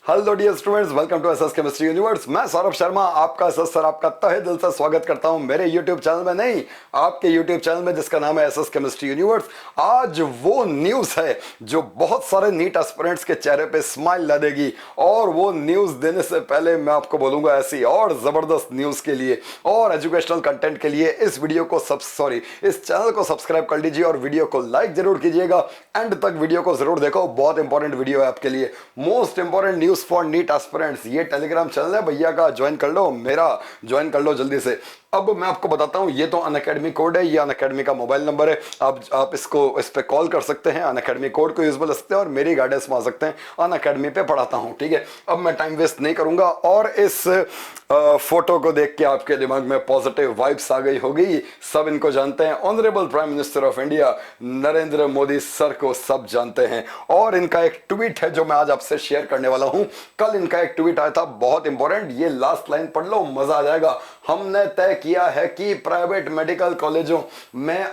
Hello dear students, welcome to SS chemistry universe. मैं सौरभ शर्मा आपका SS sir आपका तहे दिल से स्वागत करता हूं मेरे यूट्यूब चैनल में, नहीं आपके यूट्यूब चैनल में जिसका नाम है एसएस केमिस्ट्री यूनिवर्स। आज वो न्यूज है जो बहुत सारे नीट एस्पिरेंट्स के चेहरे पे स्माइल ला देगी, और वो न्यूज देने से पहले मैं आपको बोलूंगा ऐसी और जबरदस्त न्यूज के लिए और एजुकेशनल कंटेंट के लिए इस वीडियो को इस चैनल को सब्सक्राइब कर लीजिए और वीडियो को लाइक जरूर कीजिएगा। एंड तक वीडियो को जरूर देखो, बहुत इंपॉर्टेंट वीडियो है आपके लिए। Most important news for NEET aspirants, ये टेलीग्राम चैनल है भैया का, ज्वाइन कर लो, मेरा ज्वाइन कर लो जल्दी से। अब मैं आपको बताता हूं, ये तो अनअकैडमी कोड है, ये अनअकैडमी का मोबाइल नंबर है। आप इस पे कॉल कर सकते हैं, अनअकैडमी कोड को यूज कर सकते हैं और मेरी गाइडेंस में आ सकते हैं। अनअकैडमी पे पढ़ाता हूं, ठीक है। अब मैं टाइम वेस्ट नहीं करूंगा और इस फोटो को देख के आपके दिमाग में पॉजिटिव वाइब्स आ गई होगी। सब इनको जानते हैं, honourable prime minister of India Narendra Modi sir को सब जानते हैं। और इनका एक ट्वीट है जो मैं आज आपसे शेयर करने वाला हूं। कल इनका एक ट्वीट आया था, बहुत इंपॉर्टेंट, ये लास्ट लाइन पढ़ लो, मजा आ जाएगा। हमने तय किया है कि प्राइवेट मेडिकल कॉलेजों में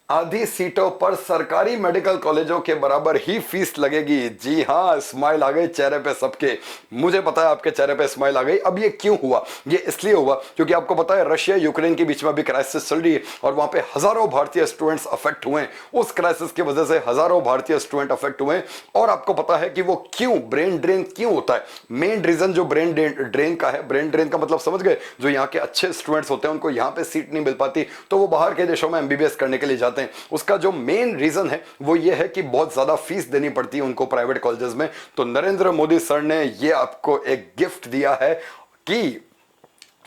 आधी सीटों पर सरकारी मेडिकल कॉलेजों के बराबर ही फीस लगेगी। जी हाँ, स्माइल आ गई चेहरे पे सबके। मुझे पता है आपके चेहरे पे स्माइल आ गई। अब ये क्यों हुआ? ये इसलिए हुआ क्योंकि आपको पता है रशिया यूक्रेन के बीच में भी क्राइसिस चल रही है और वहां पे हजारों भारतीय स्टूडेंट्स अफेक्ट हुए हैं। उस क्राइसिस की वजह से हजारों भारतीय स्टूडेंट अफेक्ट हुए हैं। और आपको पता है कि वो क्यों, ब्रेन ड्रेन क्यों होता है? मेन रीजन जो ब्रेन ड्रेन का है, ब्रेन ड्रेन का मतलब समझ गए, जो यहाँ के अच्छे स्टूडेंट्स होते हैं उनको यहाँ पे सीट नहीं मिल पाती तो वो बाहर के देशों में एमबीबीएस करने के लिए जाते हैं। उसका जो मेन रीजन है वो ये है कि बहुत ज्यादा फीस देनी पड़ती है उनको प्राइवेट कॉलेजेस में। तो नरेंद्र मोदी सर ने ये आपको एक गिफ्ट दिया है कि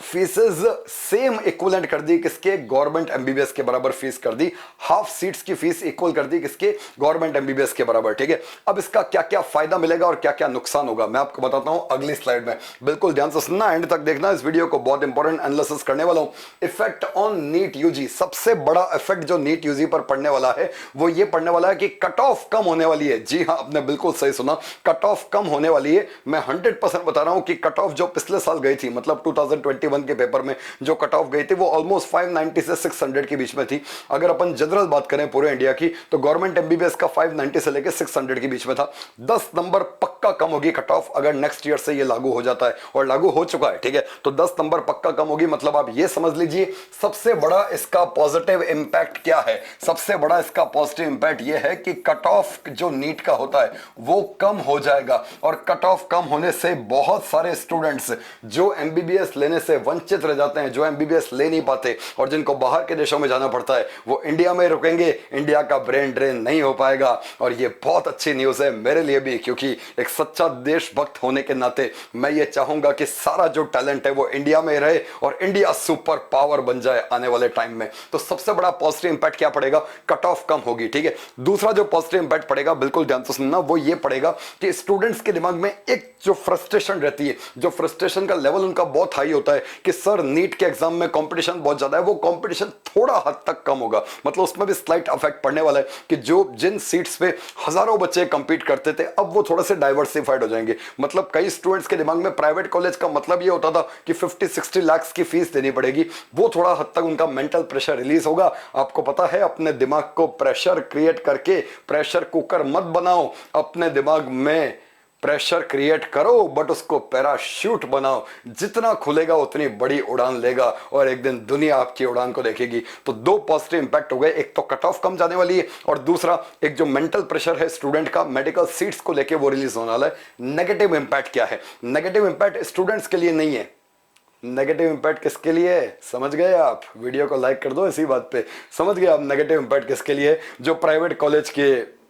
फीसेस सेम इक्वलेंट कर दी, किसके? गवर्नमेंट एमबीबीएस के बराबर फीस कर दी। हाफ सीट्स की फीस इक्वल कर दी, किसके? गवर्नमेंट एमबीबीएस के बराबर, ठीक है। अब इसका क्या क्या फायदा मिलेगा और क्या क्या नुकसान होगा मैं आपको बताता हूं अगली स्लाइड में। बिल्कुल ध्यान से सुनना, एंड तक देखना इस वीडियो को, बहुत इंपॉर्टेंट एनालिसिस करने वाला हूं। इफेक्ट ऑन नीट यूजी, सबसे बड़ा इफेक्ट जो नीट यूजी पर पड़ने वाला है वो ये पड़ने वाला है कि कट ऑफ कम होने वाली है। जी हाँ, आपने बिल्कुल सही सुना, कट ऑफ कम होने वाली है। मैं 100% बता रहा हूं कि कट ऑफ जो पिछले साल गई थी, मतलब 2021 के पेपर में जो कट ऑफ गई थी वो ऑलमोस्ट 590 से 600 के बीच में थी। अगर अपन जनरल बात करें पूरे इंडिया की तो गवर्नमेंट एमबीबीएस का 590 से लेकर 600 के बीच में था। 10 नंबर पक्का कम होगी कट ऑफ अगर नेक्स्ट ईयर से ये लागू हो जाता है, और लागू हो चुका है, ठीक है। तो 10 नंबर पक्का कम होगी, मतलब आप ये समझ लीजिए सबसे बड़ा इसका पॉजिटिव इंपैक्ट क्या है। सबसे बड़ा इसका पॉजिटिव इंपैक्ट ये है कि कट ऑफ जो नीट का होता है वो कम हो जाएगा, और कट ऑफ कम होने से बहुत सारे स्टूडेंट्स जो एमबीबीएस लेने से वंचित रह जाते हैं, जो एमबीबीएस ले नहीं पाते और जिनको बाहर के देशों में जाना पड़ता है, वो इंडिया में रुकेंगे। इंडिया का ब्रेन ड्रेन नहीं हो पाएगा। और ये बहुत अच्छी न्यूज है मेरे लिए भी, क्योंकि एक सच्चा देशभक्त होने के नाते मैं ये चाहूंगा कि सारा जो टैलेंट है वो इंडिया में रहे और इंडिया सुपर पावर बन जाए आने वाले टाइम में। तो सबसे बड़ा पॉजिटिव इंपैक्ट क्या पड़ेगा? कट ऑफ कम होगी, ठीक है। दूसरा जो पॉजिटिव इंपैक्ट पड़ेगा, बिल्कुल ध्यान से सुनना, वो ये पड़ेगा कि स्टूडेंट्स के दिमाग में एक जो फ्रस्ट्रेशन रहती है, जो फ्रस्ट्रेशन का लेवल उनका बहुत हाई होता है कि सर नीट के एग्जाम में कंपटीशन बहुत ज्यादा है, वो कंपटीशन थोड़ा हद तक कम होगा। मतलब उसमें भी स्लाइट अफेक्ट पड़ने वाला है कि जो जिन सीट्स पे हजारों बच्चे कंपीट करते थे अब वो थोड़े से डाइवर्सिफाइड हो जाएंगे। मतलब कई स्टूडेंट्स के दिमाग में प्राइवेट कॉलेज का मतलब ये होता था कि 50-60 लाख की फीस देनी पड़ेगी, वो थोड़ा हद तक उनका मेंटल प्रेशर रिलीज होगा। आपको पता है, अपने दिमाग को प्रेशर क्रिएट करके प्रेशर कुकर मत बनाओ, अपने दिमाग में प्रेशर क्रिएट करो बट उसको पैराशूट बनाओ। जितना खुलेगा उतनी बड़ी उड़ान लेगा और एक दिन दुनिया आपकी उड़ान को देखेगी। तो दो पॉजिटिव इंपैक्ट हो गए, एक तो कट ऑफ कम जाने वाली है और दूसरा एक जो मेंटल प्रेशर है स्टूडेंट का मेडिकल सीट्स को लेके वो रिलीज होने वाला है। नेगेटिव इंपैक्ट क्या है? नेगेटिव इंपैक्ट स्टूडेंट्स के लिए नहीं है। नेगेटिव इंपैक्ट किसके लिए है समझ गए आप? वीडियो को लाइक कर दो इसी बात पे, समझ गए आप नेगेटिव इंपैक्ट किसके लिए? जो प्राइवेट कॉलेज के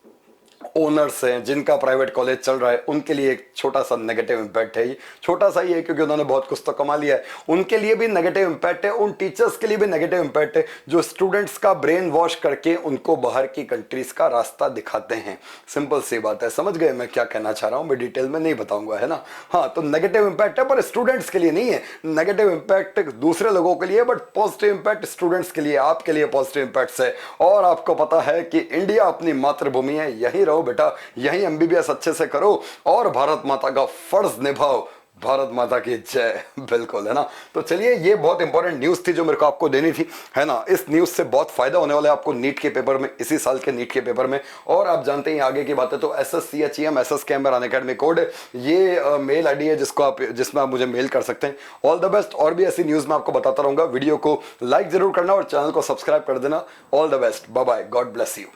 ओनर्स हैं, जिनका प्राइवेट कॉलेज चल रहा है, उनके लिए एक छोटा सा नेगेटिव इंपैक्ट है। ये छोटा सा ही है क्योंकि उन्होंने बहुत कुछ तो कमा लिया है, उनके लिए भी नेगेटिव इंपैक्ट है। उन टीचर्स के लिए भी नेगेटिव इंपैक्ट है जो स्टूडेंट्स का ब्रेन वॉश करके उनको बाहर की कंट्रीज का रास्ता दिखाते हैं। सिंपल सी बात है, समझ गए मैं क्या कहना चाह रहा हूं? मैं डिटेल में नहीं बताऊंगा, है ना। हाँ, तो नेगेटिव इंपैक्ट है पर स्टूडेंट्स के लिए नहीं है। नेगेटिव इंपैक्ट दूसरे लोगों के लिए, बट पॉजिटिव इंपैक्ट स्टूडेंट्स के लिए, आपके लिए पॉजिटिव इंपैक्ट है। और आपको पता है कि इंडिया अपनी मातृभूमि है, यही रहो बेटा, यही एमबीबीएस अच्छे से करो और भारत माता का फर्ज निभाओ। भारत माता की जय। बिल्कुल, है ना। तो चलिए, ये बहुत इंपॉर्टेंट न्यूज थी जो मेरे को आपको देनी थी, है ना। इस न्यूज से बहुत फायदा होने वाला है आपको नीट के पेपर में, इसी साल के नीट के पेपर में। और आप जानते हैं आगे की बात है तो SSCHEM SS camber Unacademy code, ये मेल आईडी है जिसमें आप मुझे मेल कर सकते हैं। All the best. और भी ऐसी न्यूज मैं आपको बताता रहूंगा। वीडियो को लाइक जरूर करना और चैनल को सब्सक्राइब कर देना। All the best, bye bye, God bless you.